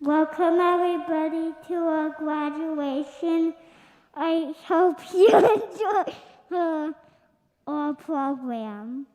Welcome everybody to our graduation. I hope you enjoy our program.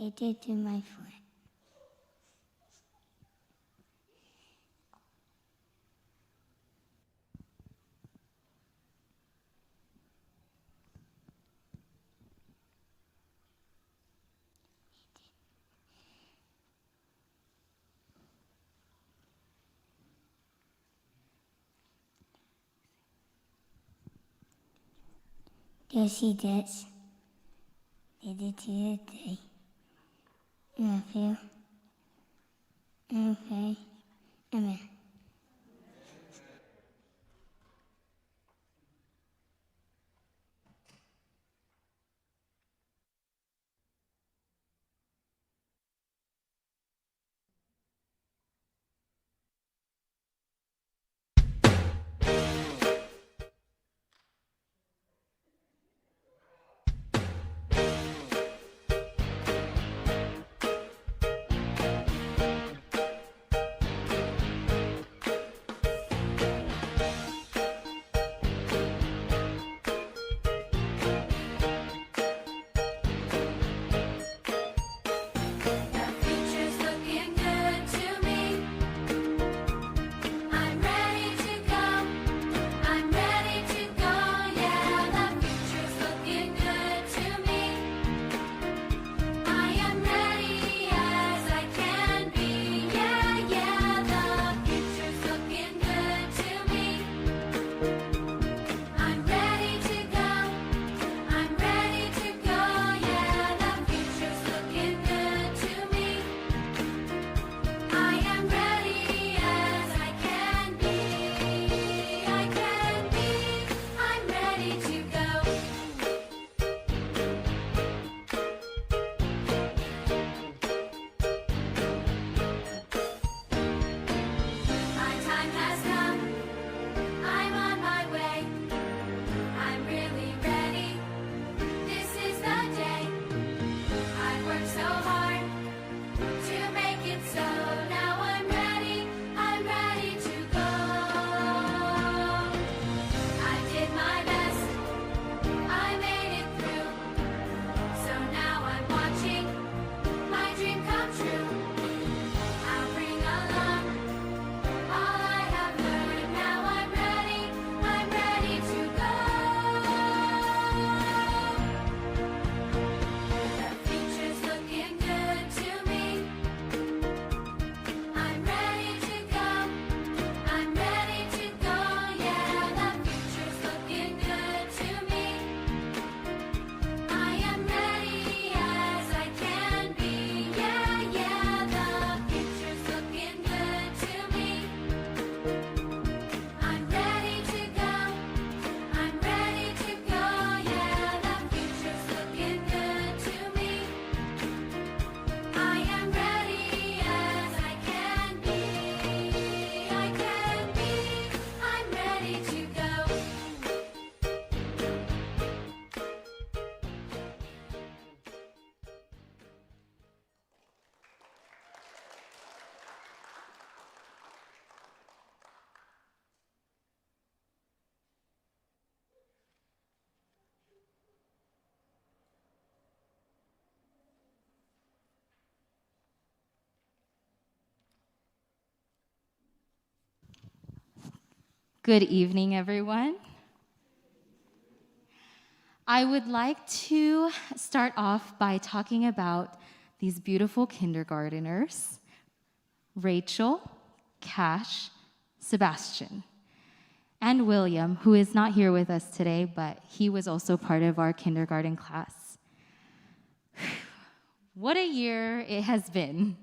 They did to my foot. Yes, he did. They did to you today. Matthew. Okay. Amen. Good evening, everyone. I would like to start off by talking about these beautiful kindergarteners, Rachel, Cash, Sebastian, and William, who is not here with us today, but he was also part of our kindergarten class. What a year it has been.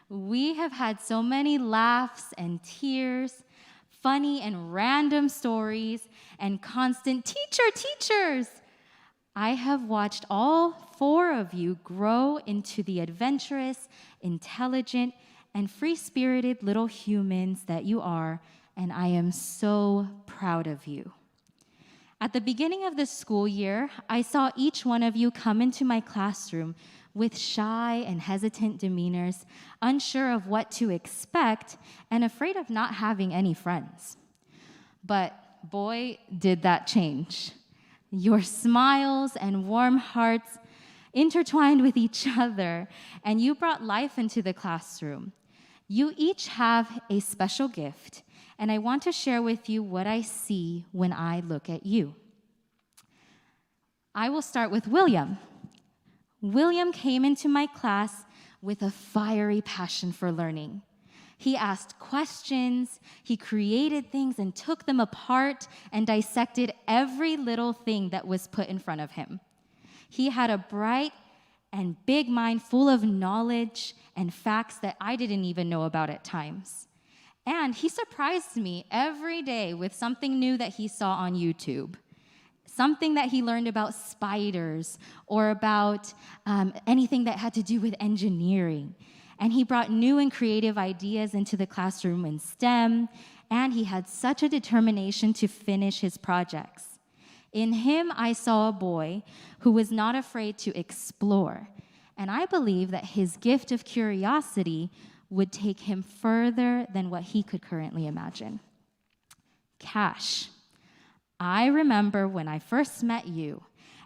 We have had so many laughs and tears, funny and random stories, and constant teachers. I have watched all 4 of you grow into the adventurous, intelligent, and free-spirited little humans that you are, and I am so proud of you. At the beginning of the school year, I saw each one of you come into my classroom with shy and hesitant demeanors, unsure of what to expect, and afraid of not having any friends. But boy, did that change. Your smiles and warm hearts intertwined with each other, and you brought life into the classroom. You each have a special gift, and I want to share with you what I see when I look at you. I will start with William. William came into my class with a fiery passion for learning. He asked questions, he created things and took them apart and dissected every little thing that was put in front of him. He had a bright and big mind full of knowledge and facts that I didn't even know about at times. And he surprised me every day with something new that he saw on YouTube. Something that he learned about spiders or about anything that had to do with engineering. And he brought new and creative ideas into the classroom in STEM, and he had such a determination to finish his projects. In him, I saw a boy who was not afraid to explore, and I believe that his gift of curiosity would take him further than what he could currently imagine. Cash. I remember when I first met you,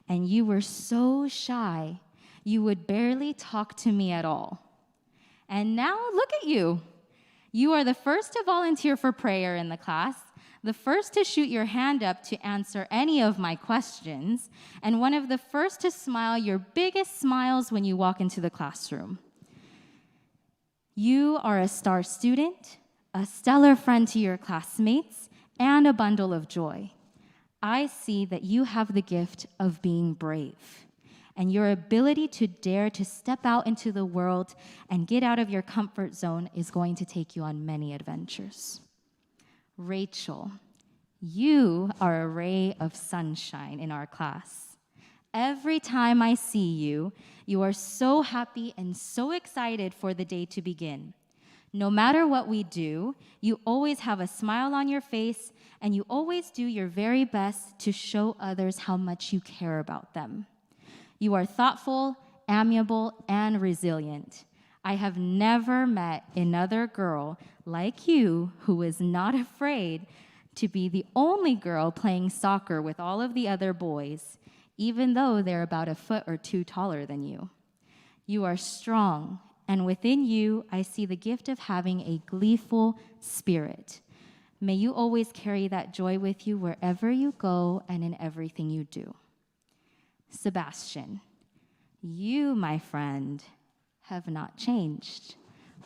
and you were so shy, you would barely talk to me at all. And now look at you. You are the first to volunteer for prayer in the class, the first to shoot your hand up to answer any of my questions, and one of the first to smile your biggest smiles when you walk into the classroom. You are a star student, a stellar friend to your classmates, and a bundle of joy. I see that you have the gift of being brave. And your ability to dare to step out into the world and get out of your comfort zone is going to take you on many adventures. Rachel, you are a ray of sunshine in our class. Every time I see you, you are so happy and so excited for the day to begin. No matter what we do, you always have a smile on your face, and you always do your very best to show others how much you care about them. You are thoughtful, amiable, and resilient. I have never met another girl like you who is not afraid to be the only girl playing soccer with all of the other boys, even though they're about a foot or 2 taller than you. You are strong, and within you, I see the gift of having a gleeful spirit. May you always carry that joy with you wherever you go and in everything you do. Sebastian, you, my friend, have not changed.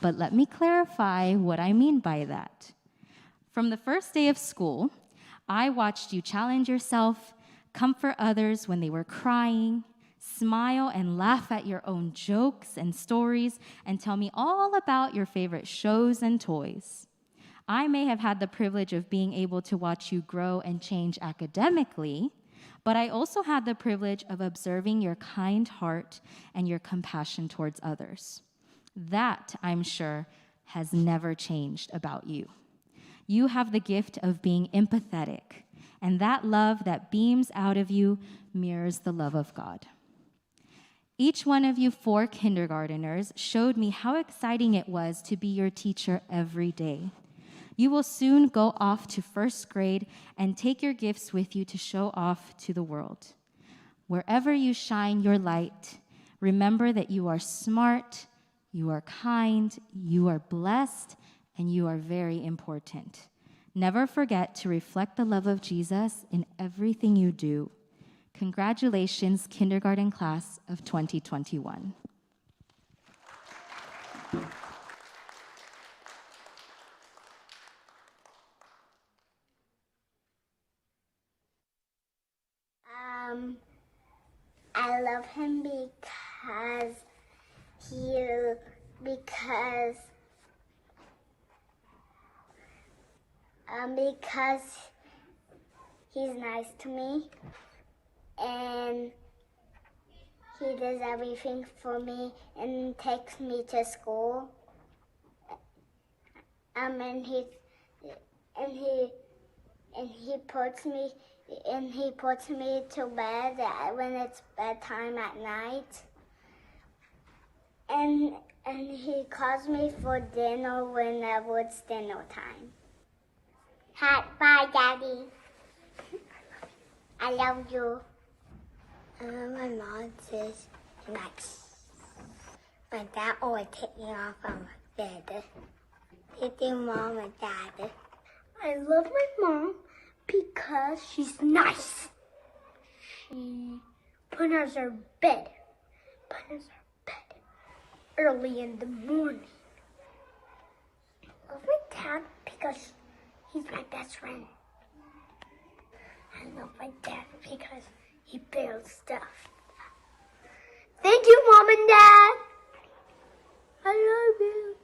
But let me clarify what I mean by that. From the first day of school, I watched you challenge yourself, comfort others when they were crying, smile and laugh at your own jokes and stories, and tell me all about your favorite shows and toys. I may have had the privilege of being able to watch you grow and change academically, but I also had the privilege of observing your kind heart and your compassion towards others. That, I'm sure, has never changed about you. You have the gift of being empathetic, and that love that beams out of you mirrors the love of God. Each one of you 4 kindergarteners showed me how exciting it was to be your teacher every day. You will soon go off to 1st grade and take your gifts with you to show off to the world. Wherever you shine your light, remember that you are smart, you are kind, you are blessed, and you are very important. Never forget to reflect the love of Jesus in everything you do. Congratulations, kindergarten class of 2021. I love him because he's nice to me, and He does everything for me and takes me to school. And he puts me to bed when it's bedtime at night. And he calls me for dinner whenever it's dinner time. Bye, Daddy. I love you. My mom says next. My dad always takes me off on my bed. Thank you, Mom and Dad. I love my mom because she's nice. She put us our bed early in the morning. I love my dad because he's my best friend. I love my dad because he builds stuff. Thank you, Mom and Dad. I love you.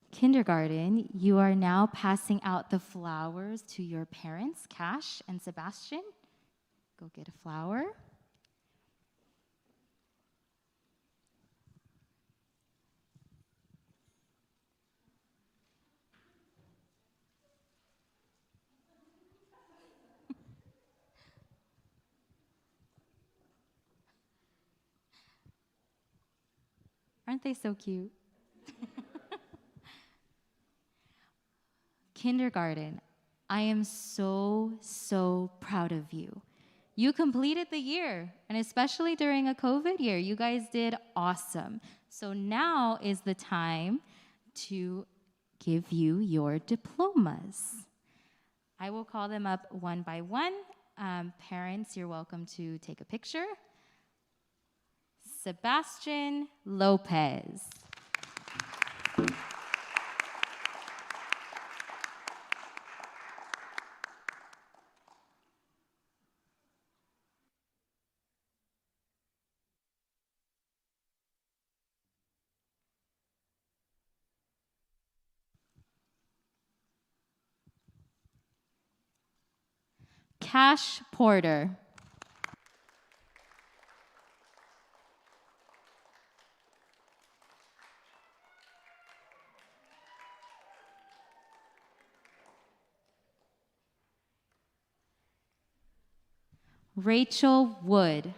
Kindergarten, you are now passing out the flowers to your parents, Cash and Sebastian. Go get a flower. Aren't they so cute? Kindergarten, I am so proud of you. You completed the year, and especially during a COVID year, you guys did awesome. So now is the time to give you your diplomas. I will call them up one by one. Parents, you're welcome to take a picture. Sebastian Lopez. Cash Porter. Rachel Wood.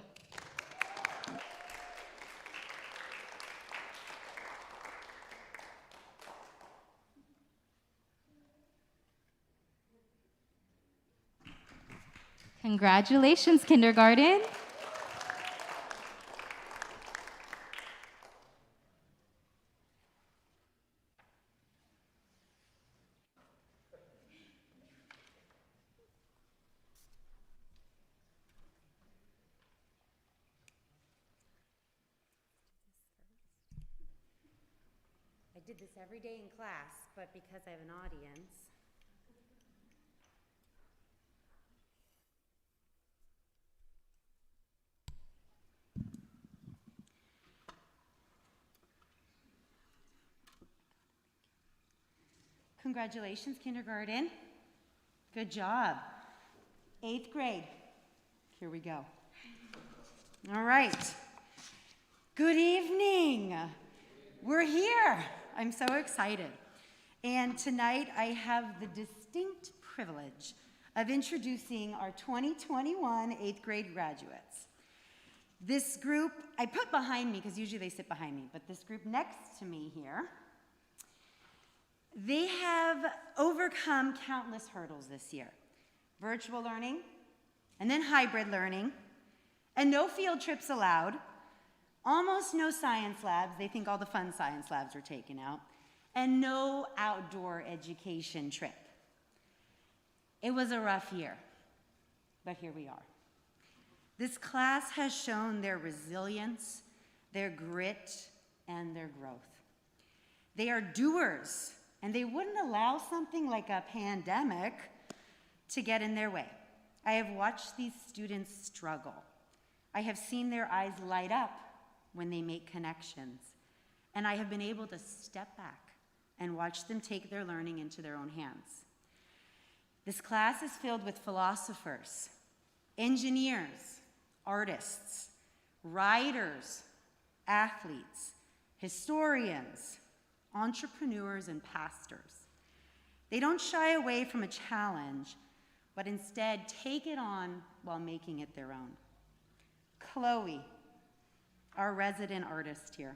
Congratulations, kindergarten. I did this every day in class, but because I have an audience. Congratulations, kindergarten. Good job. 8th grade. Here we go. All right. Good evening. We're here. I'm so excited. And tonight I have the distinct privilege of introducing our 2021 8th grade graduates. This group, I put behind me because usually they sit behind me, but this group next to me here, they have overcome countless hurdles this year. Virtual learning, and then hybrid learning, and no field trips allowed, almost no science labs. They think all the fun science labs are taken out, and no outdoor education trip. It was a rough year, but here we are. This class has shown their resilience, their grit, and their growth. They are doers, and they wouldn't allow something like a pandemic to get in their way. I have watched these students struggle. I have seen their eyes light up when they make connections, and I have been able to step back and watch them take their learning into their own hands. This class is filled with philosophers, engineers, artists, writers, athletes, historians, entrepreneurs, and pastors. They don't shy away from a challenge, but instead take it on while making it their own. Chloe, our resident artist here.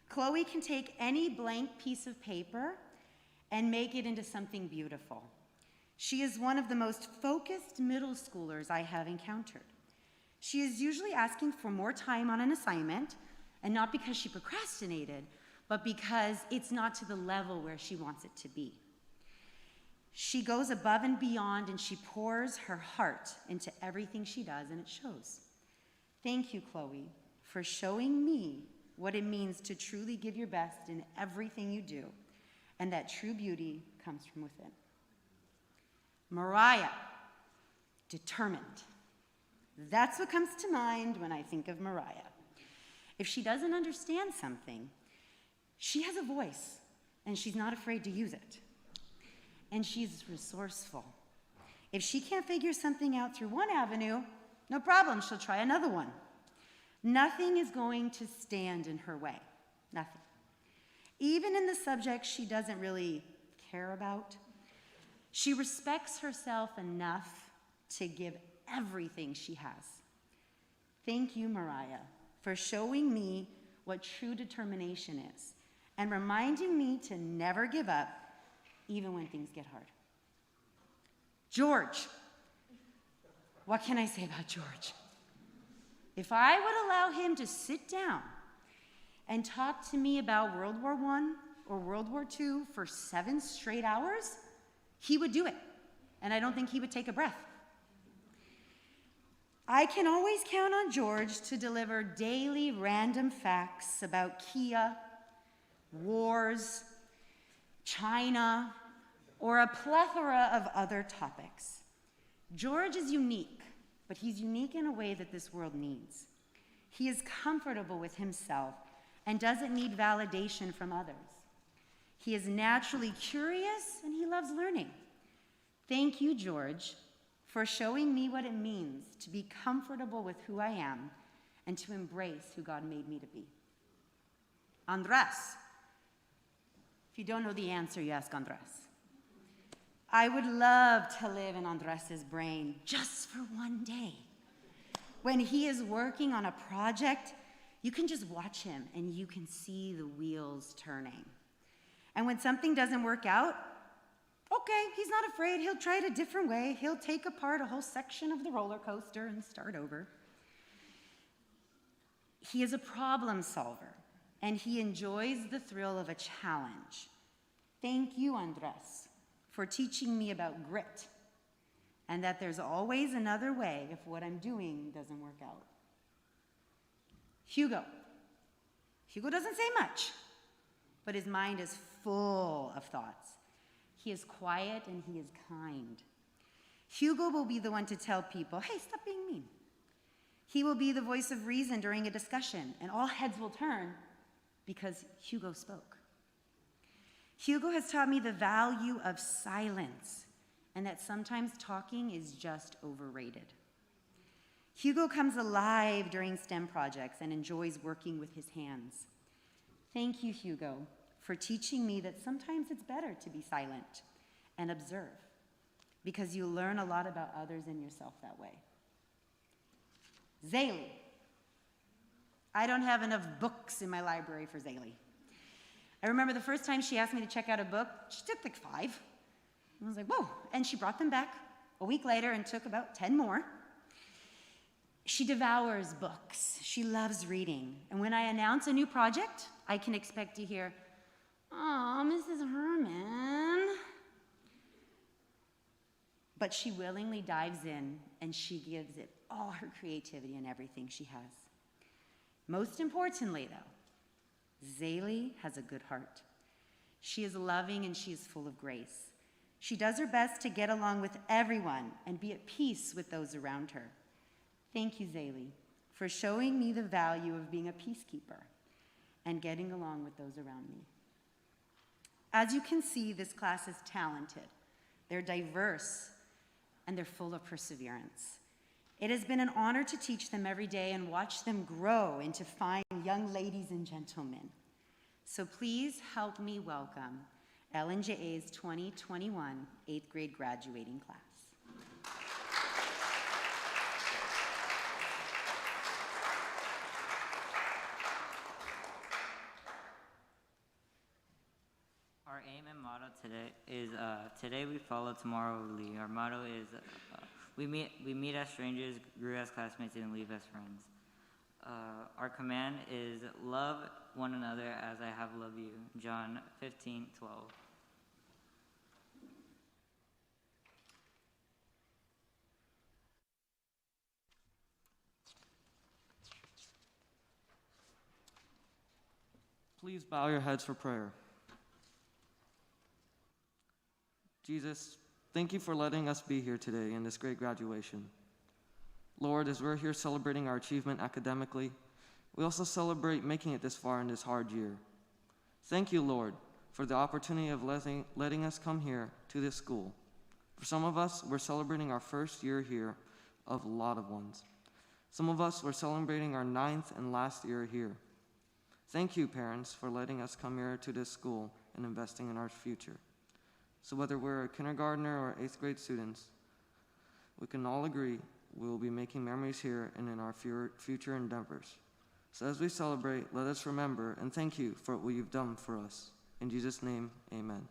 Chloe can take any blank piece of paper and make it into something beautiful. She is one of the most focused middle schoolers I have encountered. She is usually asking for more time on an assignment, and not because she procrastinated, but because it's not to the level where she wants it to be. She goes above and beyond, and she pours her heart into everything she does, and it shows. Thank you, Chloe, for showing me what it means to truly give your best in everything you do, and that true beauty comes from within. Mariah, determined. That's what comes to mind when I think of Mariah. If she doesn't understand something, she has a voice, and she's not afraid to use it. And she's resourceful. If she can't figure something out through one avenue, no problem, she'll try another one. Nothing is going to stand in her way, nothing. Even in the subjects she doesn't really care about, she respects herself enough to give everything she has. Thank you, Mariah, for showing me what true determination is and reminding me to never give up even when things get hard. George. What can I say about George? If I would allow him to sit down and talk to me about World War I or World War II for 7 straight hours, he would do it, and I don't think he would take a breath. I can always count on George to deliver daily random facts about Kia, wars, China, or a plethora of other topics. George is unique, but he's unique in a way that this world needs. He is comfortable with himself and doesn't need validation from others. He is naturally curious and he loves learning. Thank you, George, for showing me what it means to be comfortable with who I am and to embrace who God made me to be. Andres. If you don't know the answer, you ask Andres. I would love to live in Andres's brain just for one day. When he is working on a project, you can just watch him and you can see the wheels turning. And when something doesn't work out, okay, he's not afraid. He'll try it a different way. He'll take apart a whole section of the roller coaster and start over. He is a problem solver, and he enjoys the thrill of a challenge. Thank you, Andres, for teaching me about grit and that there's always another way if what I'm doing doesn't work out. Hugo. Hugo doesn't say much, but his mind is full of thoughts. He is quiet and he is kind. Hugo will be the one to tell people, hey, stop being mean. He will be the voice of reason during a discussion, and all heads will turn because Hugo spoke. Hugo has taught me the value of silence and that sometimes talking is just overrated. Hugo comes alive during STEM projects and enjoys working with his hands. Thank you, Hugo, for teaching me that sometimes it's better to be silent and observe, because you learn a lot about others and yourself that way. Zaylee. I don't have enough books in my library for Zaylee. I remember the first time she asked me to check out a book, she took like 5. I was like, whoa, and she brought them back a week later and took about 10 more. She devours books. She loves reading. And when I announce a new project, I can expect to hear, oh, Mrs. Herman. But she willingly dives in and she gives it all her creativity and everything she has. Most importantly, though, Zaylee has a good heart. She is loving and she is full of grace. She does her best to get along with everyone and be at peace with those around her. Thank you, Zaylee, for showing me the value of being a peacekeeper and getting along with those around me. As you can see, this class is talented. They're diverse, and they're full of perseverance. It has been an honor to teach them every day and watch them grow into fine young ladies and gentlemen. So please help me welcome LNJA's 2021 8th grade graduating class. Our aim and motto today is today we follow, tomorrow we lead. Our motto is we meet as strangers, grew as classmates, and leave as friends. Our command is love one another as I have loved you. John 15:12. Please bow your heads for prayer. Jesus, thank you for letting us be here today in this great graduation. Lord, as we're here celebrating our achievement academically, we also celebrate making it this far in this hard year. Thank you, Lord, for the opportunity of letting us come here to this school. For some of us, we're celebrating our first year here of a lot of ones. Some of us, we're celebrating our 9th and last year here. Thank you, parents, for letting us come here to this school and investing in our future. So whether we're a kindergartner or 8th grade students, we can all agree we will be making memories here and in our future endeavors. So as we celebrate, let us remember and thank you for what you've done for us. In Jesus' name, amen.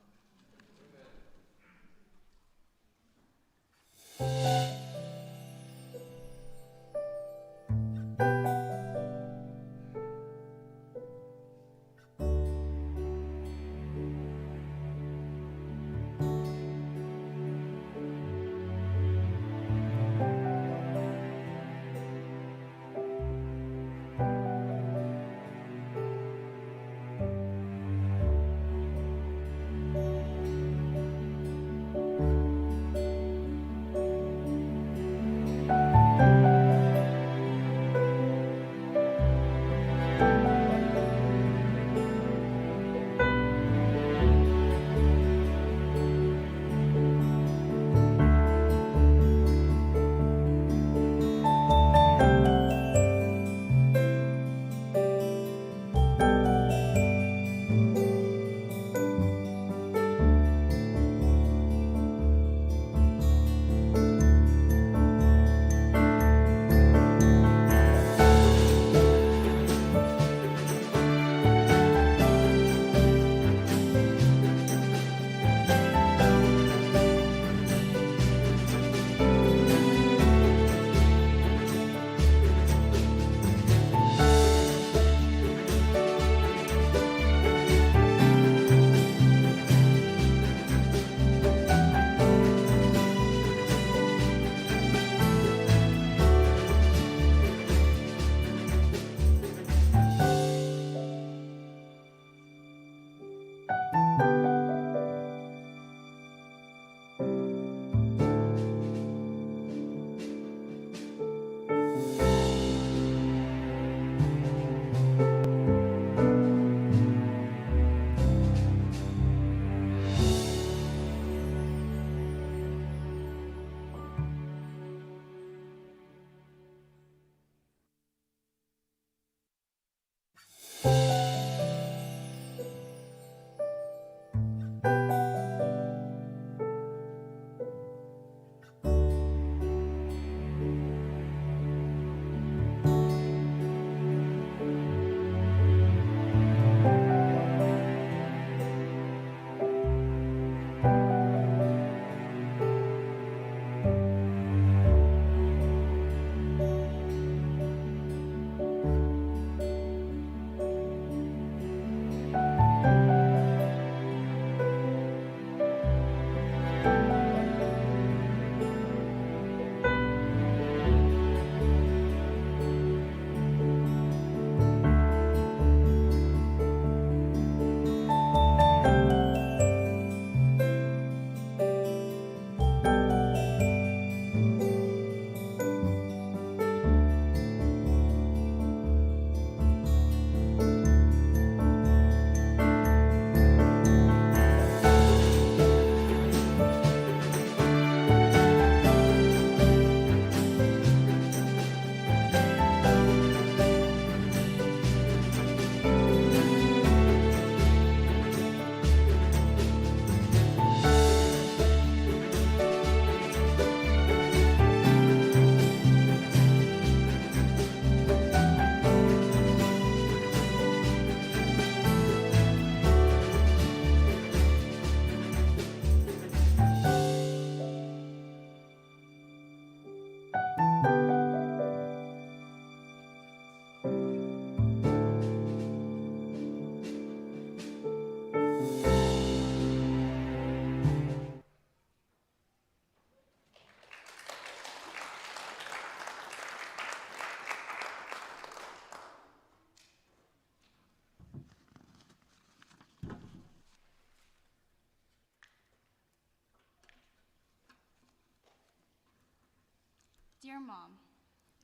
Dear Mom,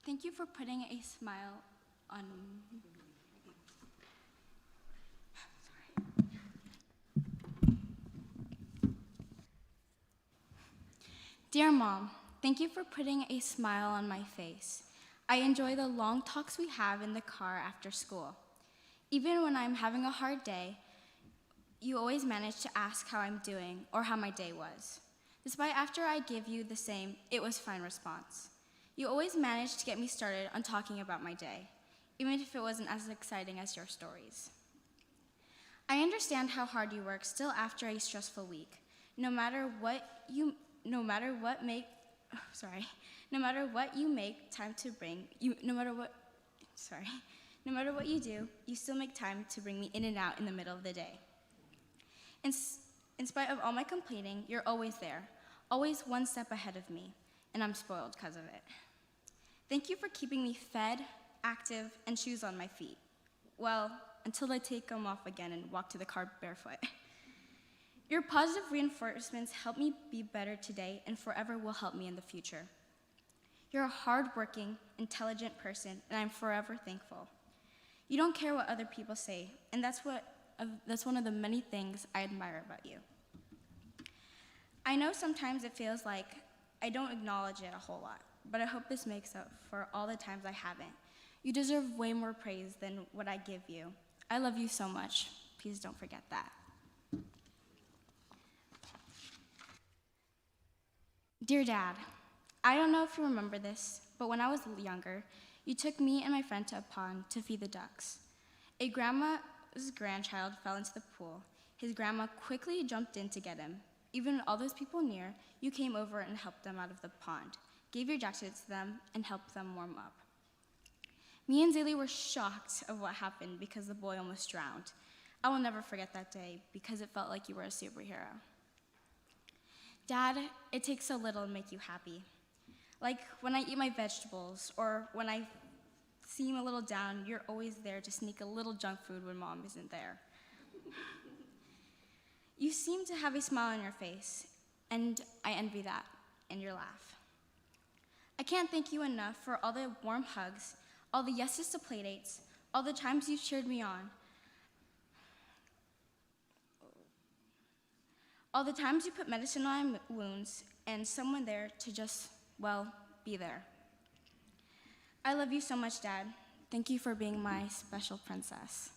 thank you for putting a smile on. Dear Mom, thank you for putting a smile on my face. I enjoy the long talks we have in the car after school. Even when I'm having a hard day, you always manage to ask how I'm doing or how my day was. Despite after I give you the same, "it was fine" response. You always manage to get me started on talking about my day, even if it wasn't as exciting as your stories. I understand how hard you work still after a stressful week. No matter what you make time to bring, no matter what you do, you still make time to bring me in and out in the middle of the day. In spite of all my complaining, you're always there, always one step ahead of me, and I'm spoiled because of it. Thank you for keeping me fed, active, and shoes on my feet. Well, until I take them off again and walk to the car barefoot. Your positive reinforcements help me be better today and forever will help me in the future. You're a hardworking, intelligent person, and I'm forever thankful. You don't care what other people say, and that's one of the many things I admire about you. I know sometimes it feels like I don't acknowledge it a whole lot, but I hope this makes up for all the times I haven't. You deserve way more praise than what I give you. I love you so much. Please don't forget that. Dear Dad, I don't know if you remember this, but when I was younger, you took me and my friend to a pond to feed the ducks. A grandma's grandchild fell into the pool. His grandma quickly jumped in to get him. Even with all those people near, you came over and helped them out of the pond, gave your jacket to them, and helped them warm up. Me and Zaylee were shocked of what happened because the boy almost drowned. I will never forget that day because it felt like you were a superhero. Dad, it takes so little to make you happy. Like when I eat my vegetables or when I seem a little down, you're always there to sneak a little junk food when Mom isn't there. You seem to have a smile on your face, and I envy that and your laugh. I can't thank you enough for all the warm hugs, all the yeses to playdates, all the times you cheered me on, all the times you put medicine on my wounds, and someone there to just, well, be there. I love you so much, Dad. Thank you for being my special princess.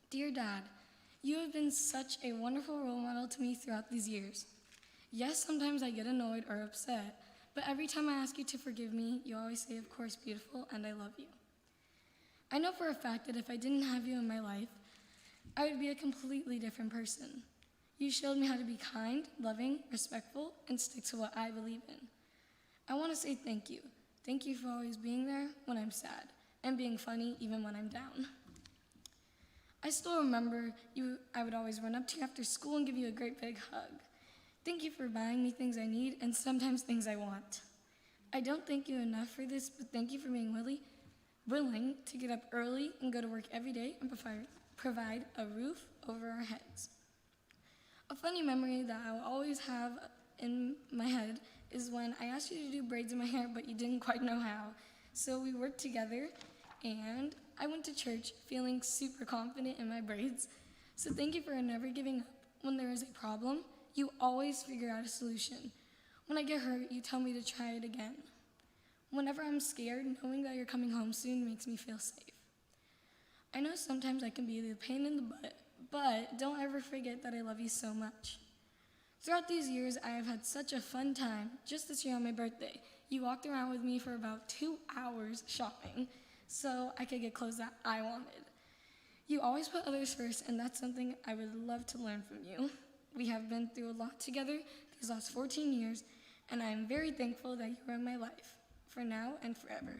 Dear Dad, you have been such a wonderful role model to me throughout these years. Yes, sometimes I get annoyed or upset, but every time I ask you to forgive me, you always say, "Of course, beautiful, and I love you." I know for a fact that if I didn't have you in my life, I would be a completely different person. You showed me how to be kind, loving, respectful, and stick to what I believe in. I want to say thank you. Thank you for always being there when I'm sad, and being funny even when I'm down. I still remember I would always run up to you after school and give you a great big hug. Thank you for buying me things I need and sometimes things I want. I don't thank you enough for this, but thank you for being willing to get up early and go to work every day and provide a roof over our heads. A funny memory that I will always have in my head is when I asked you to do braids in my hair, but you didn't quite know how. So we worked together, and I went to church feeling super confident in my braids. So thank you for never giving up. When there is a problem, you always figure out a solution. When I get hurt, you tell me to try it again. Whenever I'm scared, knowing that you're coming home soon makes me feel safe. I know sometimes I can be the pain in the butt, but don't ever forget that I love you so much. Throughout these years, I have had such a fun time. Just this year on my birthday, you walked around with me for about 2 hours shopping so I could get clothes that I wanted. You always put others first, and that's something I would love to learn from you. We have been through a lot together these last 14 years, and I am very thankful that you are in my life, for now and forever.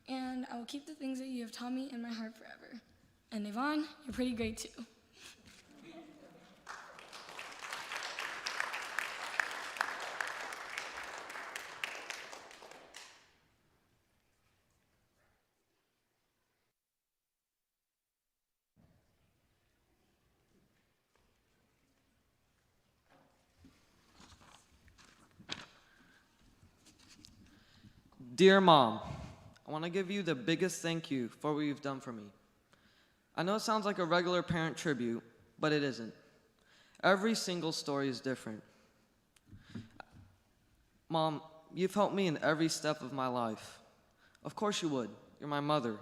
And I will keep the things that you have taught me in my heart forever. And Yvonne, you're pretty great too. Dear Mom, I want to give you the biggest thank you for what you've done for me. I know it sounds like a regular parent tribute, but it isn't. Every single story is different. Mom, you've helped me in every step of my life. Of course you would. You're my mother.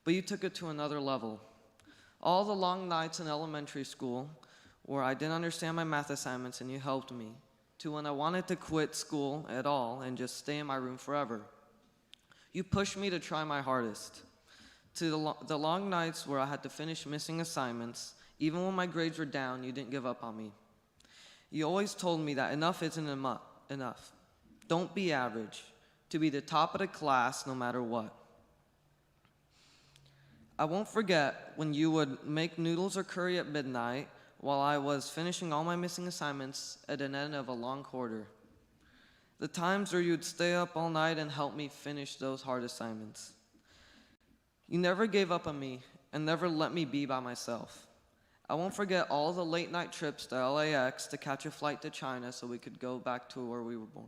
But you took it to another level. All the long nights in elementary school where I didn't understand my math assignments and you helped me, to when I wanted to quit school at all and just stay in my room forever. You pushed me to try my hardest. To the long nights where I had to finish missing assignments, even when my grades were down, you didn't give up on me. You always told me that enough isn't enough. Don't be average, to be the top of the class no matter what. I won't forget when you would make noodles or curry at midnight while I was finishing all my missing assignments at an end of a long quarter. The times where you'd stay up all night and help me finish those hard assignments. You never gave up on me and never let me be by myself. I won't forget all the late night trips to LAX to catch a flight to China so we could go back to where we were born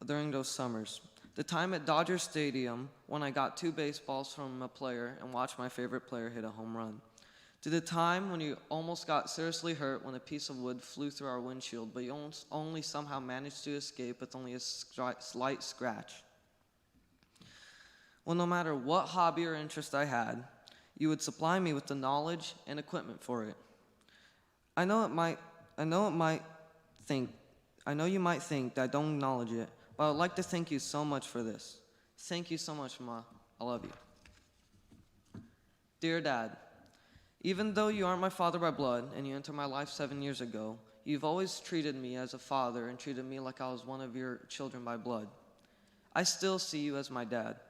during those summers. The time at Dodger Stadium when I got 2 baseballs from a player and watched my favorite player hit a home run. To the time when you almost got seriously hurt when a piece of wood flew through our windshield, but you only somehow managed to escape with only a slight scratch. Well, no matter what hobby or interest I had, you would supply me with the knowledge and equipment for it. I know you might think that I don't acknowledge it, but I'd like to thank you so much for this. Thank you so much, Ma. I love you. Dear Dad, even though you aren't my father by blood and you entered my life 7 years ago, you've always treated me as a father and treated me like I was one of your children by blood. I still see you as my dad.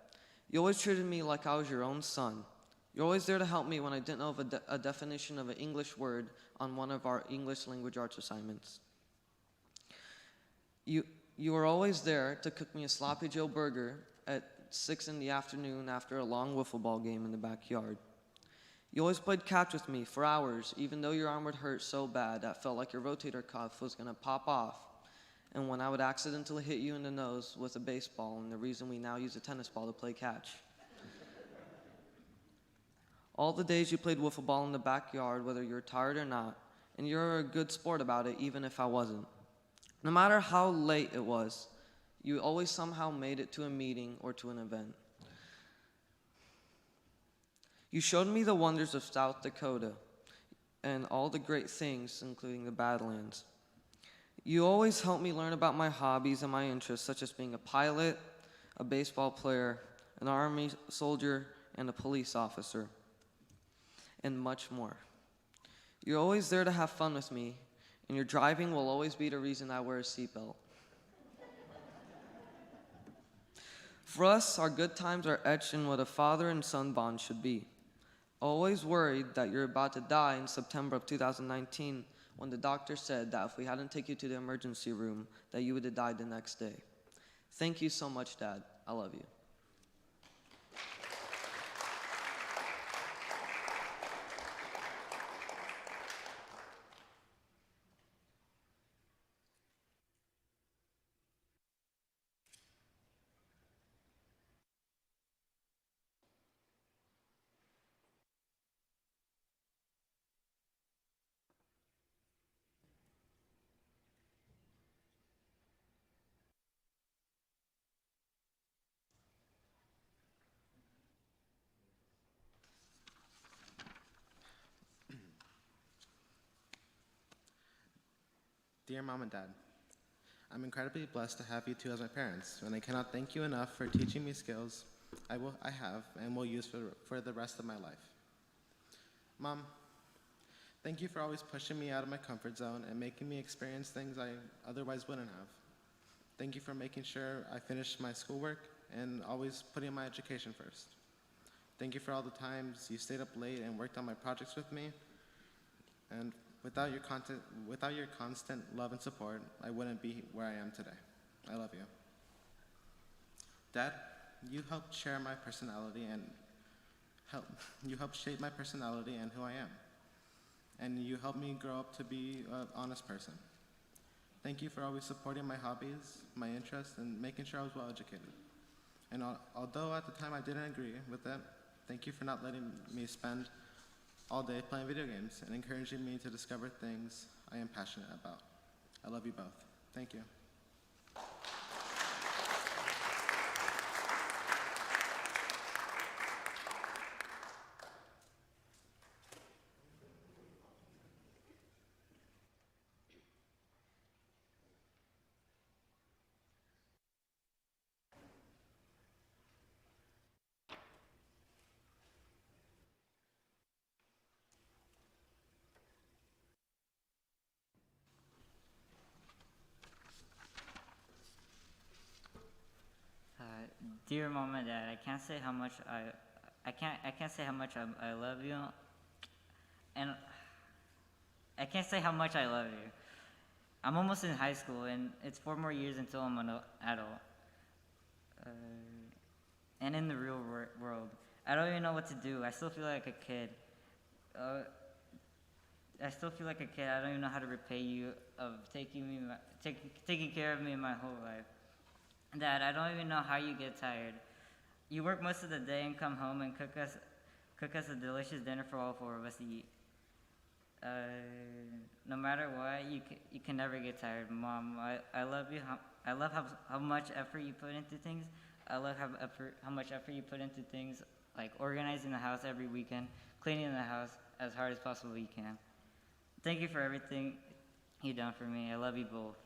You always treated me like I was your own son. You're always there to help me when I didn't know of a definition of an English word on one of our English language arts assignments. You were always there to cook me a Sloppy Joe burger at 6 in the afternoon after a long wiffle ball game in the backyard. You always played catch with me for hours, even though your arm would hurt so bad that felt like your rotator cuff was going to pop off, and when I would accidentally hit you in the nose with a baseball, and the reason we now use a tennis ball to play catch. All the days you played wiffle ball in the backyard, whether you're tired or not, and you're a good sport about it, even if I wasn't. No matter how late it was, you always somehow made it to a meeting or to an event. You showed me the wonders of South Dakota and all the great things, including the Badlands. You always helped me learn about my hobbies and my interests, such as being a pilot, a baseball player, an army soldier, and a police officer, and much more. You're always there to have fun with me, and your driving will always be the reason I wear a seatbelt. For us, our good times are etched in what a father and son bond should be. Always worried that you're about to die in September of 2019 when the doctor said that if we hadn't taken you to the emergency room, that you would have died the next day. Thank you so much, Dad. I love you. Dear Mom and Dad, I'm incredibly blessed to have you two as my parents, and I cannot thank you enough for teaching me skills I have and will use for the rest of my life. Mom, Thank you for always pushing me out of my comfort zone and making me experience things I otherwise wouldn't have. Thank you for making sure I finished my schoolwork and always putting my education first. Thank you for all the times you stayed up late and worked on my projects with me. And without your constant love and support, I wouldn't be where I am today. I love you. Dad, you helped share my personality and you helped shape my personality and who I am. And you helped me grow up to be an honest person. Thank you for always supporting my hobbies, my interests, and making sure I was well educated. And although at the time I didn't agree with it, thank you for not letting me spend all day playing video games and encouraging me to discover things I am passionate about. I love you both. Thank you. Dear Mom and Dad, I can't say how much I can't say how much I love you, and I can't say how much I love you. I'm almost in high school, and it's 4 more years until I'm an adult. And in the real world, I don't even know what to do. I still feel like a kid. I still feel like a kid. I don't even know how to repay you of taking care of me my whole life. Dad, I don't even know how you get tired. You work most of the day and come home and cook us a delicious dinner for all 4 of us to eat. No matter what, you can never get tired. Mom, I love you. I love how much effort you put into things. I love how much effort you put into things like organizing the house every weekend, cleaning the house as hard as possible you can. Thank you for everything you've done for me. I love you both.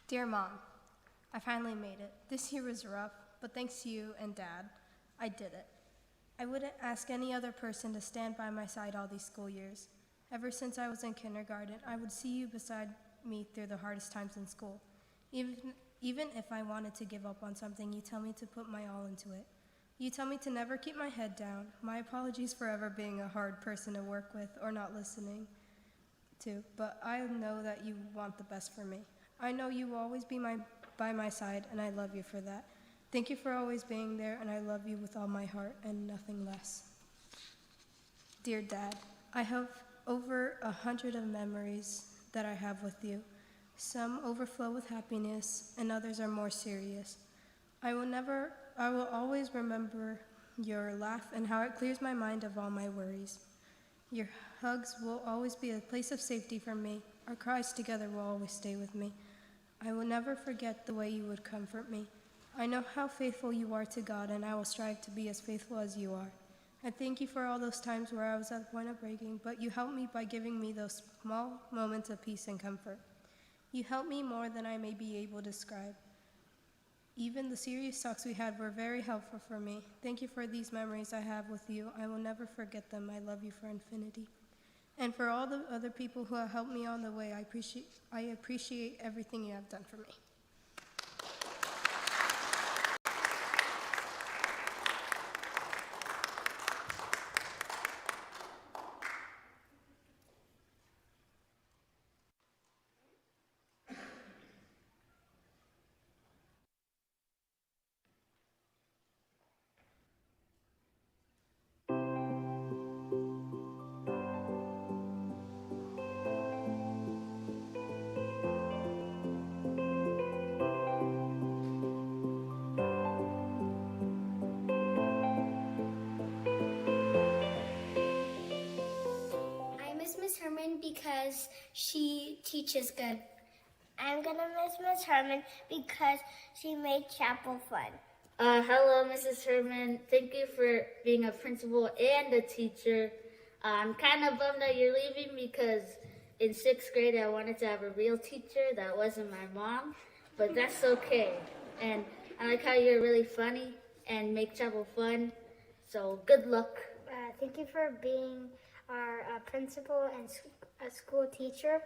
Dear Mom, I finally made it. This year was rough, but thanks to you and Dad, I did it. I wouldn't ask any other person to stand by my side all these school years. Ever since I was in kindergarten, I would see you beside me through the hardest times in school. Even if I wanted to give up on something, you tell me to put my all into it. You tell me to never keep my head down. My apologies for ever being a hard person to work with or not listening to, but I know that you want the best for me. I know you will always be by my side, and I love you for that. Thank you for always being there, and I love you with all my heart and nothing less. Dear Dad, I have over 100 of memories that I have with you. Some overflow with happiness, and others are more serious. I will always remember your laugh and how it clears my mind of all my worries. Your hugs will always be a place of safety for me. Our cries together will always stay with me. I will never forget the way you would comfort me. I know how faithful you are to God, and I will strive to be as faithful as you are. I thank you for all those times where I was at the point of breaking, but you helped me by giving me those small moments of peace and comfort. You helped me more than I may be able to describe. Even the serious talks we had were very helpful for me. Thank you for these memories I have with you. I will never forget them. I love you for infinity. And for all the other people who have helped me on the way, I appreciate everything you have done for me. because she teaches good. I'm gonna miss Miss Herman because she made chapel fun. Hello, Mrs. Herman. Thank you for being a principal and a teacher. I'm kind of bummed that you're leaving because in 6th grade I wanted to have a real teacher that wasn't my mom, but that's okay. And I like how you're really funny and make chapel fun. So good luck. Thank you for being our principal and a school teacher.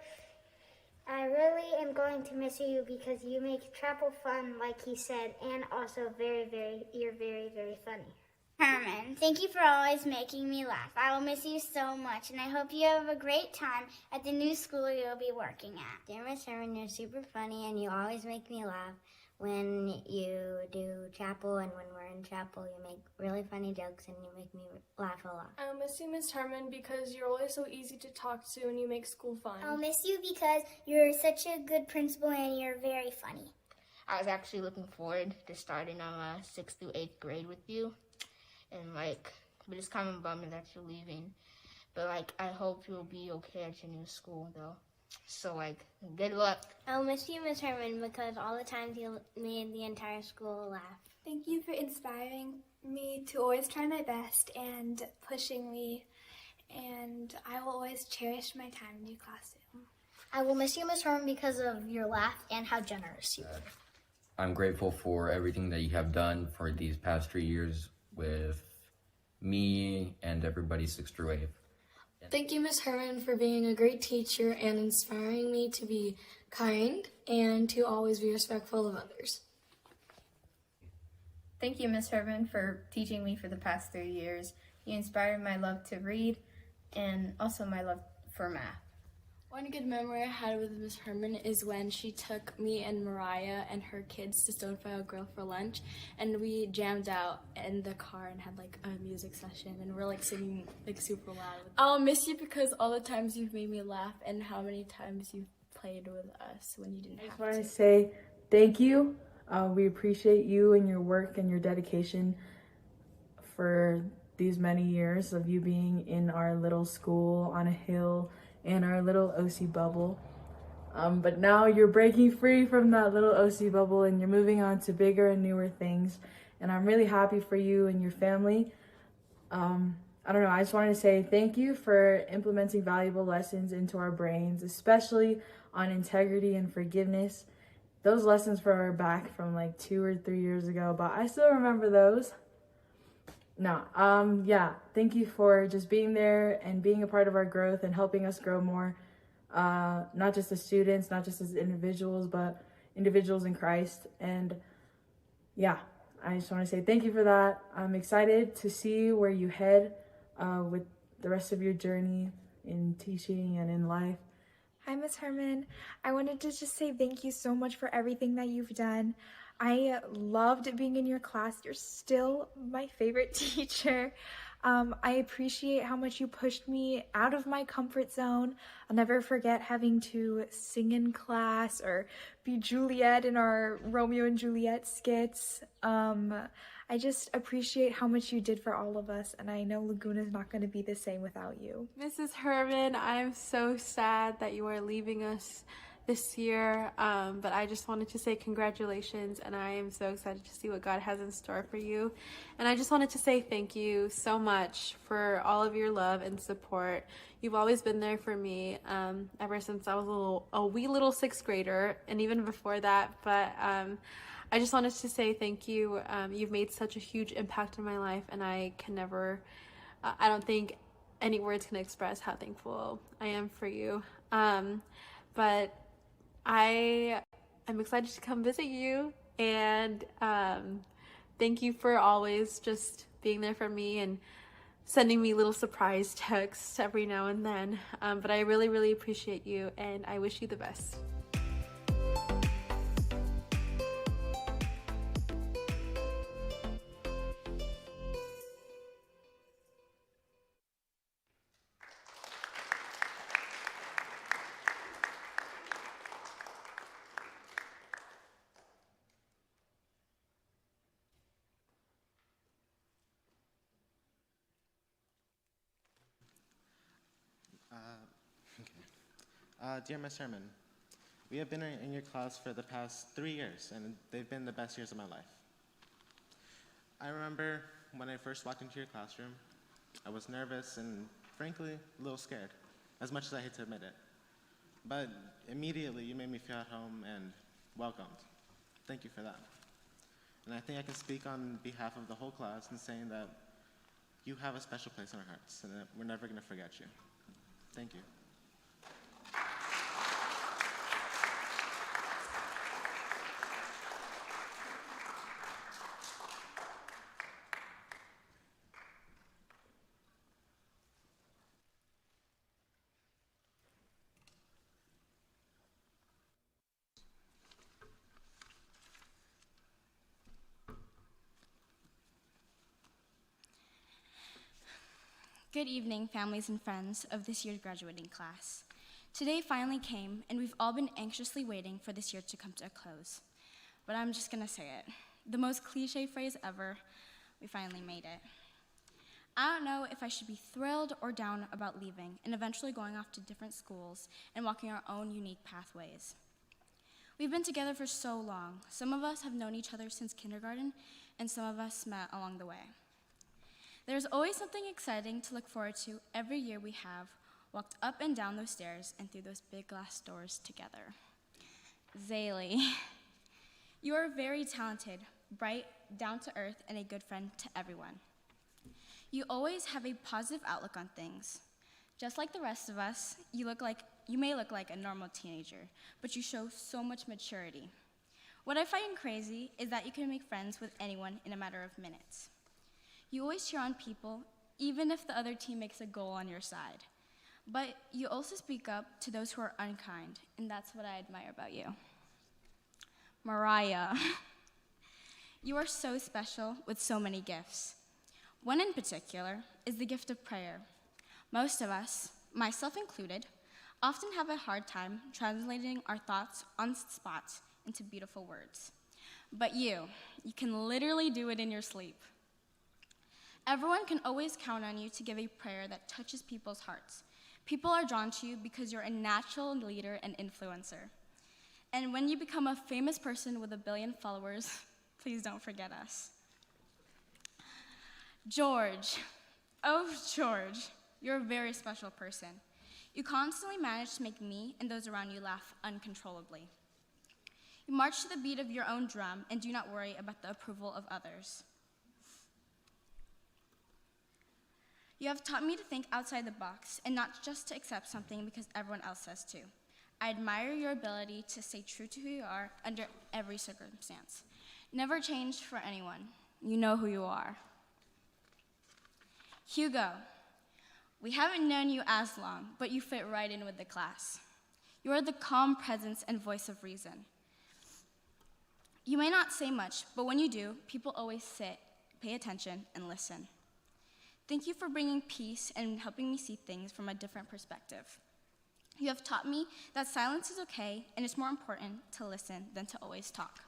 I really am going to miss you because you make chapel fun, like he said, and also you're very, very funny. Herman, thank you for always making me laugh. I will miss you so much, and I hope you have a great time at the new school you'll be working at. Dear Miss Herman, you're super funny, and you always make me laugh when you do chapel, and when we're in chapel, you make really funny jokes, and you make me laugh a lot. I'll miss you, Miss Herman, because you're always so easy to talk to and you make school fun. I'll miss you because you're such a good principal, and you're very funny. I was actually looking forward to starting on 6th through 8th grade with you. And but it's kind of bummed that you're leaving. But I hope you'll be okay at your new school though. So good luck. I'll miss you, Miss Herman, because all the times you made the entire school laugh. Thank you for inspiring me to always try my best and pushing me. And I will always cherish my time in your classroom. I will miss you, Miss Herman, because of your laugh and how generous you were. I'm grateful for everything that you have done for these past 3 years with me and everybody 6th through 8th. Thank you, Miss Herman, for being a great teacher and inspiring me to be kind and to always be respectful of others. Thank you, Miss Herman, for teaching me for the past 3 years. You inspired my love to read and also my love for math. One good memory I had with Miss Herman is when she took me and Mariah and her kids to Stonefile Grill for lunch, and we jammed out in the car and had a music session, and we're singing super loud. I'll miss you because all the times you've made me laugh and how many times you've played with us when you didn't have to. I just want to say thank you. We appreciate you and your work and your dedication for these many years of you being in our little school on a hill and our little OC bubble. But now you're breaking free from that little OC bubble and you're moving on to bigger and newer things. And I'm really happy for you and your family. I don't know, I just wanted to say thank you for implementing valuable lessons into our brains, especially on integrity and forgiveness. Those lessons were back from 2 or 3 years ago, but I still remember those. Thank you for just being there and being a part of our growth and helping us grow more, not just as students, not just as individuals, but individuals in Christ. And I just want to say thank you for that. I'm excited to see where you head with the rest of your journey in teaching and in life. Hi, Miss Herman. I wanted to just say thank you so much for everything that you've done. I loved being in your class. You're still my favorite teacher. I appreciate how much you pushed me out of my comfort zone. I'll never forget having to sing in class or be Juliet in our Romeo and Juliet skits. I just appreciate how much you did for all of us, and I know Laguna's not going to be the same without you. Mrs. Herman, I'm so sad that you are leaving us this year, but I just wanted to say congratulations, and I am so excited to see what God has in store for you. And I just wanted to say thank you so much for all of your love and support. You've always been there for me ever since I was a wee little 6th grader, and even before that. But I just wanted to say thank you. You've made such a huge impact in my life, and I can never, I don't think any words can express how thankful I am for you. But I am excited to come visit you, and thank you for always just being there for me and sending me little surprise texts every now and then. But I really, really appreciate you, and I wish you the best. Dear Miss Herman, we have been in your class for the past 3 years, and they've been the best years of my life. I remember when I first walked into your classroom, I was nervous and, frankly, a little scared, as much as I hate to admit it. But immediately, you made me feel at home and welcomed. Thank you for that. And I think I can speak on behalf of the whole class in saying that you have a special place in our hearts, and that we're never going to forget you. Thank you. Good evening, families and friends of this year's graduating class. Today finally came, and we've all been anxiously waiting for this year to come to a close. But I'm just gonna say it. The most cliche phrase ever, we finally made it. I don't know if I should be thrilled or down about leaving and eventually going off to different schools and walking our own unique pathways. We've been together for so long. Some of us have known each other since kindergarten, and some of us met along the way. There's always something exciting to look forward to every year we have walked up and down those stairs and through those big glass doors together. Zaylee, you are very talented, bright, down to earth, and a good friend to everyone. You always have a positive outlook on things. Just like the rest of us, you may look like a normal teenager, but you show so much maturity. What I find crazy is that you can make friends with anyone in a matter of minutes. You always cheer on people, even if the other team makes a goal on your side. But you also speak up to those who are unkind, and that's what I admire about you. Mariah, you are so special with so many gifts. One in particular is the gift of prayer. Most of us, myself included, often have a hard time translating our thoughts on the spot into beautiful words. But you can literally do it in your sleep. Everyone can always count on you to give a prayer that touches people's hearts. People are drawn to you because you're a natural leader and influencer. And when you become a famous person with 1 billion followers, please don't forget us. George, oh George, you're a very special person. You constantly manage to make me and those around you laugh uncontrollably. You march to the beat of your own drum and do not worry about the approval of others. You have taught me to think outside the box and not just to accept something because everyone else says to. I admire your ability to stay true to who you are under every circumstance. Never change for anyone. You know who you are. Hugo, we haven't known you as long, but you fit right in with the class. You are the calm presence and voice of reason. You may not say much, but when you do, people always sit, pay attention, and listen. Thank you for bringing peace and helping me see things from a different perspective. You have taught me that silence is okay, and it's more important to listen than to always talk.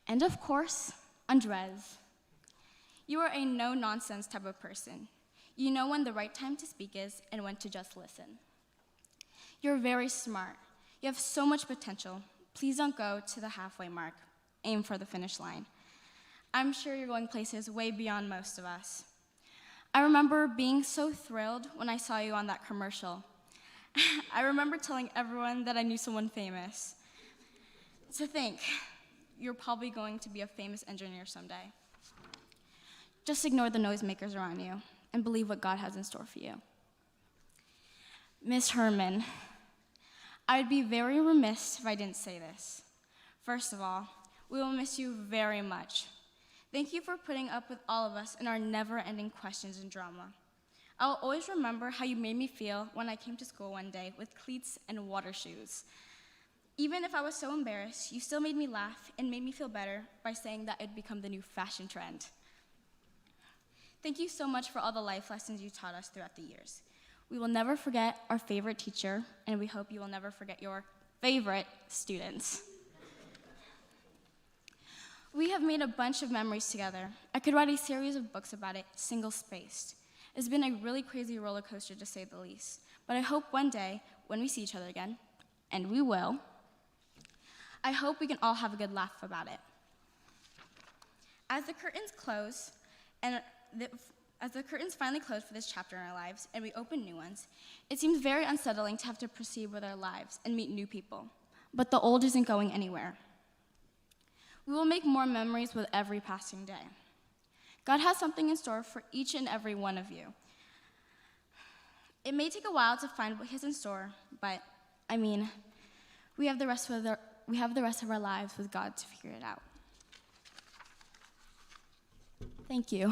And of course, Andres. You are a no-nonsense type of person. You know when the right time to speak is and when to just listen. You're very smart. You have so much potential. Please don't go to the halfway mark. Aim for the finish line. I'm sure you're going places way beyond most of us. I remember being so thrilled when I saw you on that commercial. I remember telling everyone that I knew someone famous. To think, you're probably going to be a famous engineer someday. Just ignore the noisemakers around you and believe what God has in store for you. Miss Herman, I'd be very remiss if I didn't say this. First of all, we will miss you very much. Thank you for putting up with all of us and our never-ending questions and drama. I will always remember how you made me feel when I came to school one day with cleats and water shoes. Even if I was so embarrassed, you still made me laugh and made me feel better by saying that it'd become the new fashion trend. Thank you so much for all the life lessons you taught us throughout the years. We will never forget our favorite teacher, and we hope you will never forget your favorite students. We have made a bunch of memories together. I could write a series of books about it, single-spaced. It's been a really crazy roller coaster, to say the least, but I hope one day when we see each other again, and we will, I hope we can all have a good laugh about it. As the curtains close, as the curtains finally close for this chapter in our lives and we open new ones, it seems very unsettling to have to proceed with our lives and meet new people. But the old isn't going anywhere. We will make more memories with every passing day. God has something in store for each and every one of you. It may take a while to find what He has in store, but we have the rest of our lives with God to figure it out. Thank you.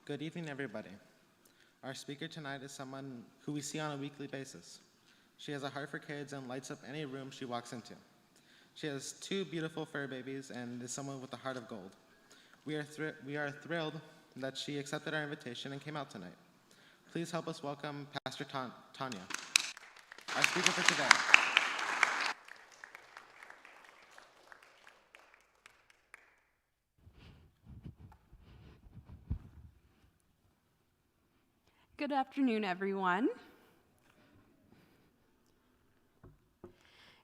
Good evening, everybody. Our speaker tonight is someone who we see on a weekly basis. She has a heart for kids and lights up any room she walks into. She has 2 beautiful fur babies and is someone with a heart of gold. We are thrilled that she accepted our invitation and came out tonight. Please help us welcome Pastor Tanya, our speaker for today. Good afternoon, everyone.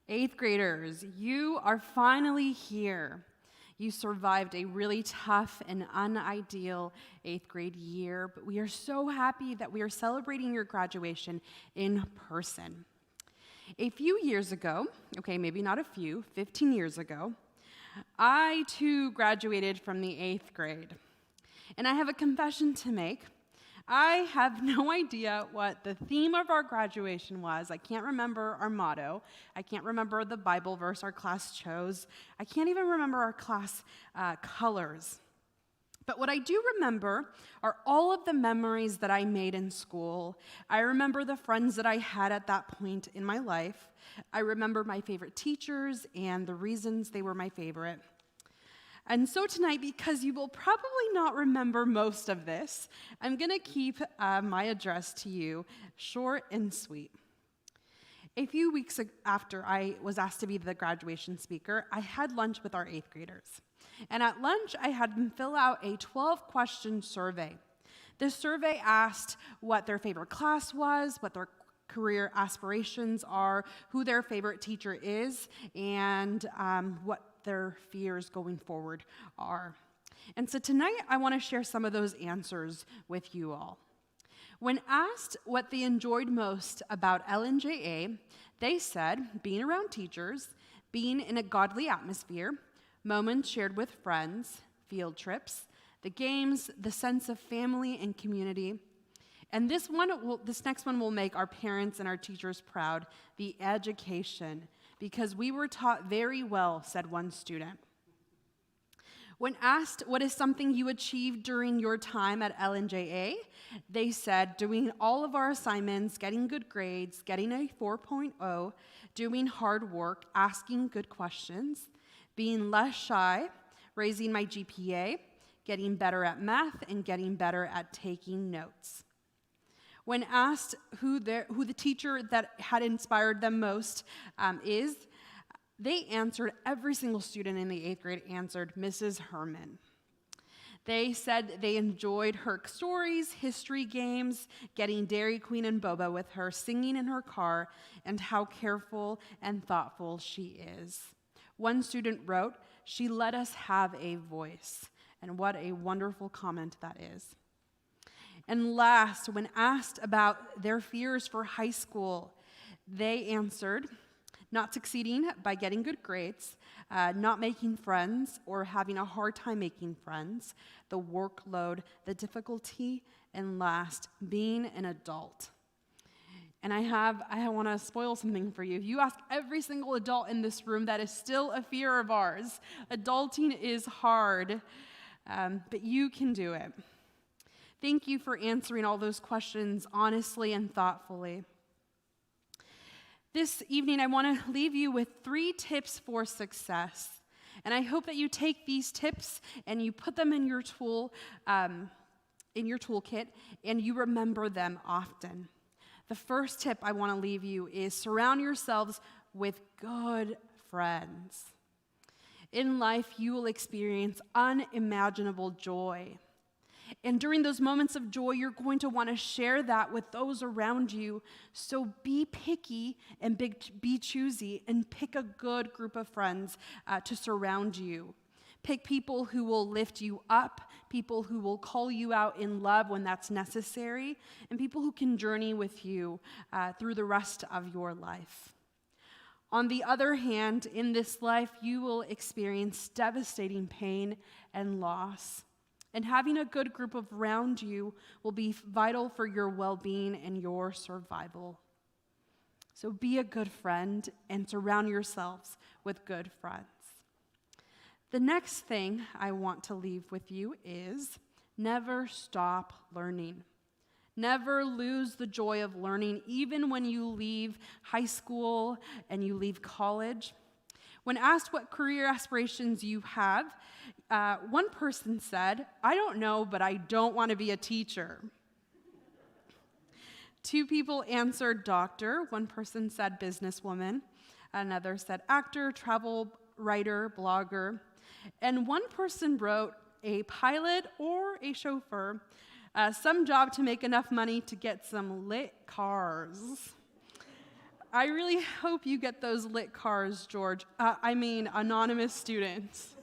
8th graders, you are finally here. You survived a really tough and unideal 8th grade year, but we are so happy that we are celebrating your graduation in person. A few years ago, okay, maybe not a few, 15 years ago, I too graduated from the 8th grade. And I have a confession to make. I have no idea what the theme of our graduation was. I can't remember our motto. I can't remember the Bible verse our class chose. I can't even remember our class colors. But what I do remember are all of the memories that I made in school. I remember the friends that I had at that point in my life. I remember my favorite teachers and the reasons they were my favorite. And so tonight, because you will probably not remember most of this, I'm going to keep my address to you short and sweet. A few weeks after I was asked to be the graduation speaker, I had lunch with our 8th graders. And at lunch, I had them fill out a 12-question survey. This survey asked what their favorite class was, what their career aspirations are, who their favorite teacher is, and what their fears going forward are. And so tonight, I want to share some of those answers with you all. When asked what they enjoyed most about LNJA, they said being around teachers, being in a godly atmosphere, moments shared with friends, field trips, the games, the sense of family and community. And this next one will make our parents and our teachers proud, the education, because we were taught very well, said one student. When asked what is something you achieved during your time at LNJA, they said doing all of our assignments, getting good grades, getting a 4.0, doing hard work, asking good questions, being less shy, raising my GPA, getting better at math, and getting better at taking notes. When asked who the teacher that had inspired them most is, they answered, every single student in the 8th grade answered, Mrs. Herman. They said they enjoyed her stories, history games, getting Dairy Queen and boba with her, singing in her car, and how careful and thoughtful she is. One student wrote, "She let us have a voice." And what a wonderful comment that is. And last, when asked about their fears for high school, they answered, not succeeding by getting good grades, not making friends or having a hard time making friends, the workload, the difficulty, and last, being an adult. And I want to spoil something for you. If you ask every single adult in this room, that is still a fear of ours. Adulting is hard, but you can do it. Thank you for answering all those questions honestly and thoughtfully. This evening, I want to leave you with 3 tips for success. And I hope that you take these tips and you put them in your toolkit, and you remember them often. The first tip I want to leave you is surround yourselves with good friends. In life, you will experience unimaginable joy. And during those moments of joy, you're going to want to share that with those around you. So be picky and be choosy and pick a good group of friends to surround you. Pick people who will lift you up, people who will call you out in love when that's necessary, and people who can journey with you through the rest of your life. On the other hand, in this life, you will experience devastating pain and loss. And having a good group around you will be vital for your well-being and your survival. So be a good friend and surround yourselves with good friends. The next thing I want to leave with you is never stop learning. Never lose the joy of learning, even when you leave high school and you leave college. When asked what career aspirations you have, one person said, "I don't know, but I don't want to be a teacher." 2 people answered doctor. One person said businesswoman. Another said actor, travel writer, blogger. And one person wrote a pilot or a chauffeur, some job to make enough money to get some lit cars. I really hope you get those lit cars, George. Anonymous students.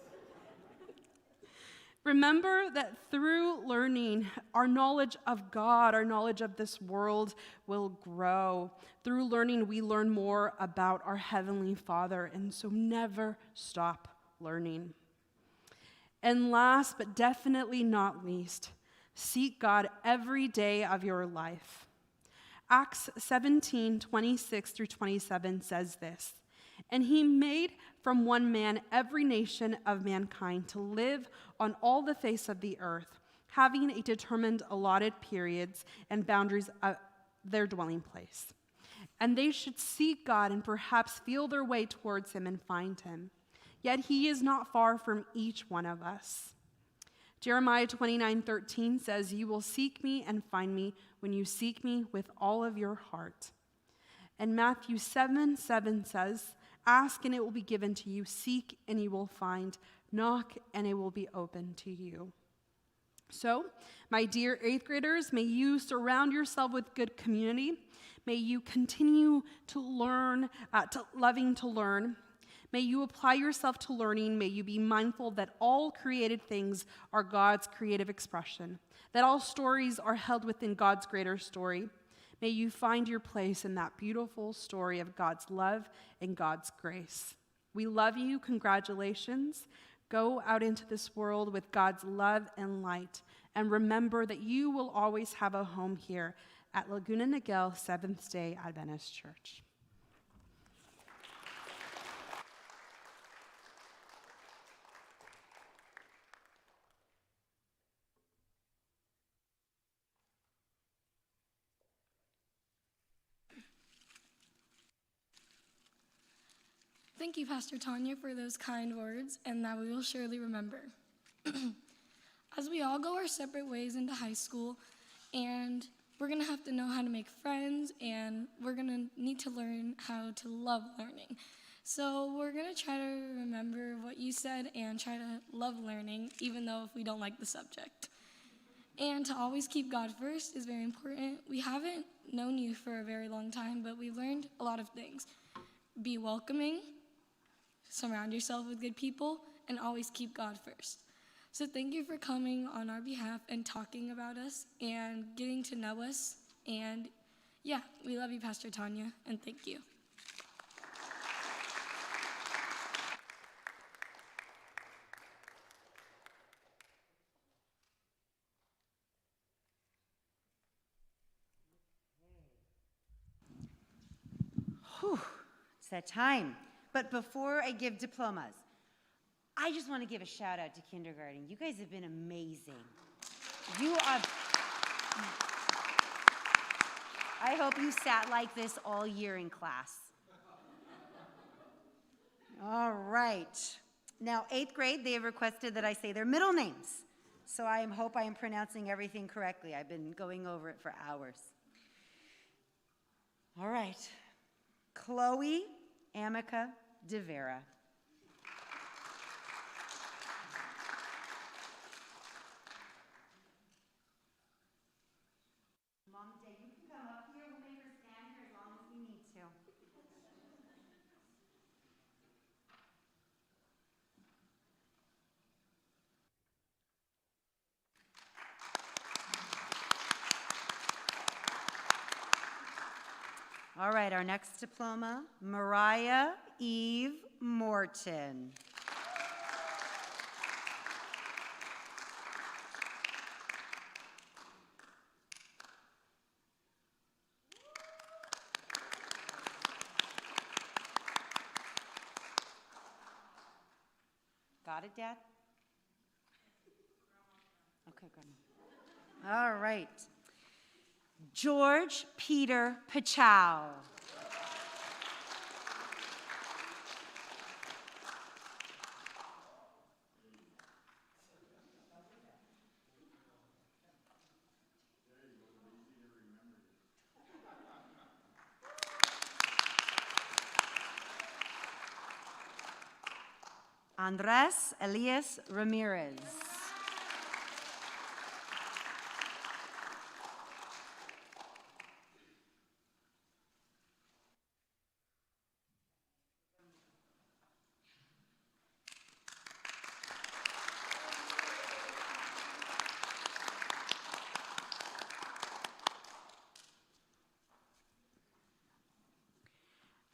Remember that through learning, our knowledge of God, our knowledge of this world will grow. Through learning, we learn more about our Heavenly Father, and so never stop learning. And last, but definitely not least, seek God every day of your life. Acts 17:26-27 says this, "And he made from one man every nation of mankind to live on all the face of the earth, having a determined allotted periods and boundaries of their dwelling place. And they should seek God and perhaps feel their way towards him and find him. Yet he is not far from each one of us." Jeremiah 29:13 says, "You will seek me and find me when you seek me with all of your heart." And Matthew 7:7 says, "Ask and it will be given to you. Seek and you will find. Knock and it will be open to you." So, my dear 8th graders, may you surround yourself with good community. May you continue to learn, loving to learn. May you apply yourself to learning. May you be mindful that all created things are God's creative expression, that all stories are held within God's greater story. May you find your place in that beautiful story of God's love and God's grace. We love you. Congratulations. Go out into this world with God's love and light. And remember that you will always have a home here at Laguna Niguel Seventh-day Adventist Church. Thank you, Pastor Tanya, for those kind words, and that we will surely remember. As we all go our separate ways into high school, and we're going to have to know how to make friends, and we're going to need to learn how to love learning. So we're going to try to remember what you said and try to love learning, even though if we don't like the subject. And to always keep God first is very important. We haven't known you for a very long time, but we've learned a lot of things. Be welcoming, surround yourself with good people, and always keep God first. So thank you for coming on our behalf and talking about us and getting to know us. And yeah, we love you, Pastor Tanya, and thank you. Whew, it's that time. But before I give diplomas, I just want to give a shout out to kindergarten. You guys have been amazing. You are. I hope you sat like this all year in class. All right. Now, 8th grade, they have requested that I say their middle names. So I hope I am pronouncing everything correctly. I've been going over it for hours. All right. Chloe Amica De Vera. Mom and Dad, you can come up here. We'll make her stand here as long as we need to. All right, our next diploma, Mariah Eve Morton. Got it, Dad? Okay, Grandma. All right. George Peter Pachow. Andres Elias Ramirez.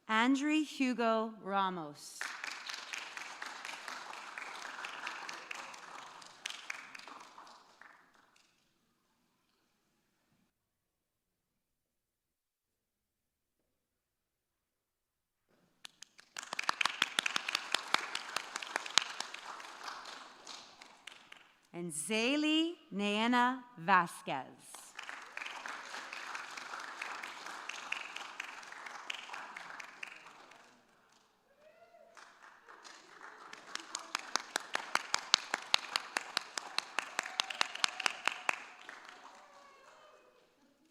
Andre Hugo Ramos. And Zaylee Neana Vasquez.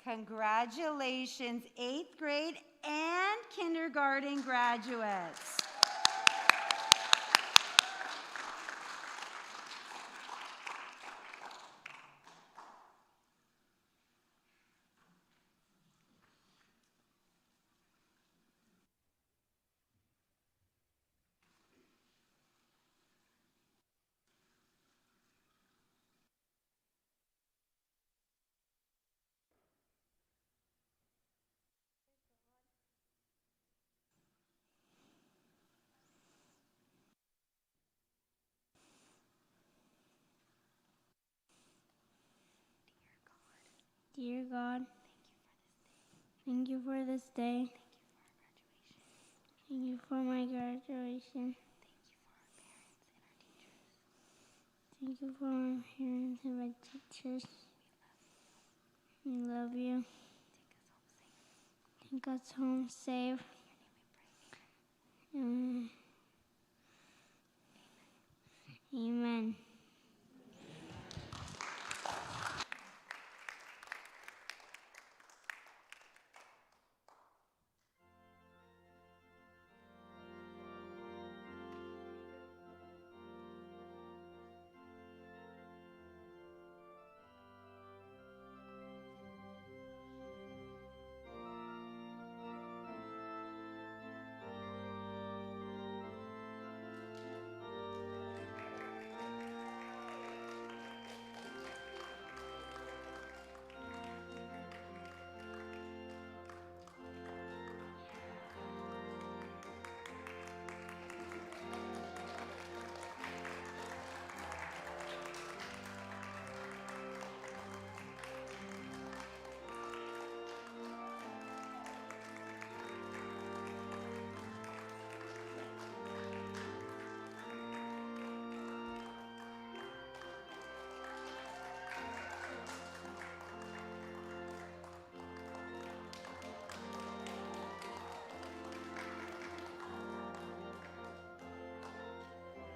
Congratulations, 8th grade and kindergarten graduates. Dear God, thank you for this day. Thank you for my graduation. Thank you for my parents and my teachers. We love you. Take us home safe. Amen.